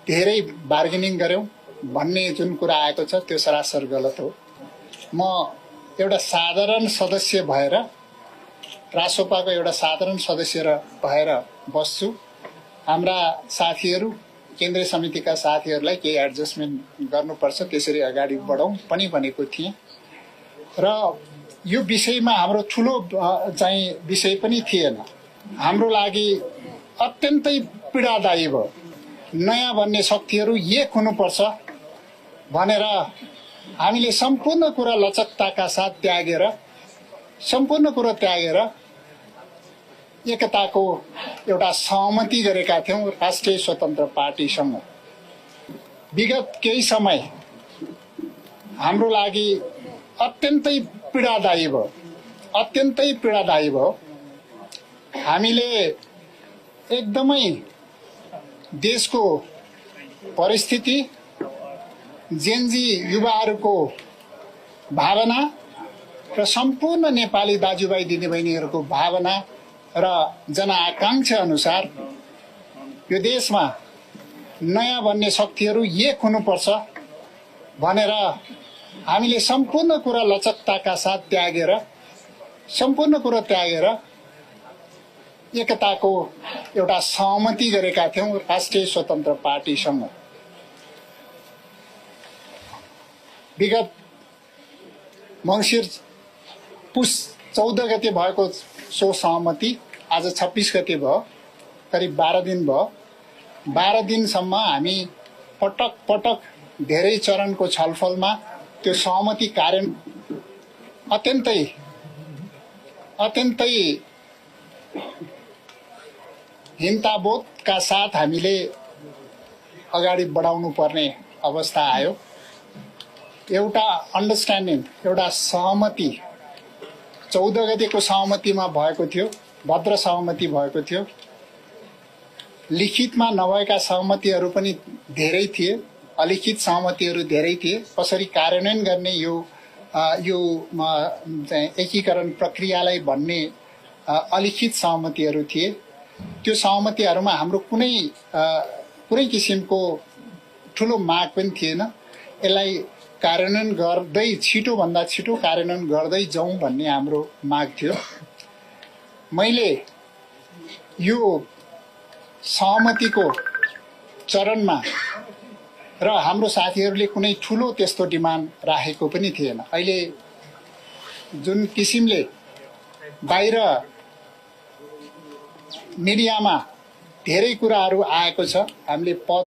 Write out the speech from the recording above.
धेरै बार्गेनिङ गर्यौं भन्ने जुन कुरा आएको छ त्यो सरासर गलत हो। म एउटा साधारण सदस्य भएर, रासोपाको एउटा साधारण सदस्य भएर बस्छु। हाम्रा साथीहरू, केन्द्रीय समितिका साथीहरूलाई केही एडजस्टमेन्ट गर्नुपर्छ, त्यसरी अगाडि बढौं पनि भनेको थिएँ। र यो विषयमा हाम्रो ठूलो चाहिँ विषय पनि थिएन। हाम्रो लागि अत्यन्तै पीडादायी भयो। नयाँ बन्ने शक्तिहरू एक हुनुपर्छ भनेर हामीले सम्पूर्ण कुरा लचकताका साथ त्यागेर, सम्पूर्ण कुरा त्यागेर एकताको एउटा सहमति गरेका थियौं राष्ट्रिय स्वतन्त्र पार्टीसँग। विगत केही समय हाम्रो लागि अत्यन्तै पीडादायी भयो, अत्यन्तै पीडादायी भयो। हामीले एकदमै देशको परिस्थिति, जेनजी युवाहरूको भावना र सम्पूर्ण नेपाली दाजुभाइ दिदीबहिनीहरूको भावना र जनआकांक्षा अनुसार यो देशमा नयाँ बन्ने शक्तिहरू एक हुनुपर्छ भनेर हामीले सम्पूर्ण कुरा लचकताका साथ त्यागेर, सम्पूर्ण कुरा त्यागेर एकताको एउटा सहमति गरेका थियौं राष्ट्रिय स्वतन्त्र पार्टीसँग। विगत मंसिर पुस 14 गते भएको सो सहमति आज 26 गते भयो, करिब 12 दिन भयो। 12 दिनसम्म हामी पटक पटक धेरै चरणको छलफलमा त्यो सहमति कार्यान्वयन अत्यन्तै हिंताबोधका साथ हामीले अगाडि बढाउनु पर्ने अवस्था आयो। एउटा अन्डरस्ट्यान्डिङ, एउटा सहमति 14 गतेको सहमतिमा भएको थियो, भद्र सहमति भएको थियो। लिखितमा नभएका सहमतिहरू पनि धेरै थिए, अलिखित सहमतिहरू धेरै थिए। कसरी कार्यान्वयन गर्ने यो एकीकरण प्रक्रियालाई भन्ने अलिखित सहमतिहरू थिए। त्यो सहमतिहरूमा हाम्रो कुनै किसिमको ठूलो माग पनि थिएन। यसलाई कार्यान्वयन गर्दै छिटोभन्दा छिटो कार्यान्वयन गर्दै जाउँ भन्ने हाम्रो माग थियो। मैले यो सहमतिको चरणमा र हाम्रो साथीहरूले कुनै ठूलो त्यस्तो डिमान्ड राखेको पनि थिएन। अहिले जुन किसिमले बाहिर मिडियामा धेरै कुराहरू आएको छ, हामीले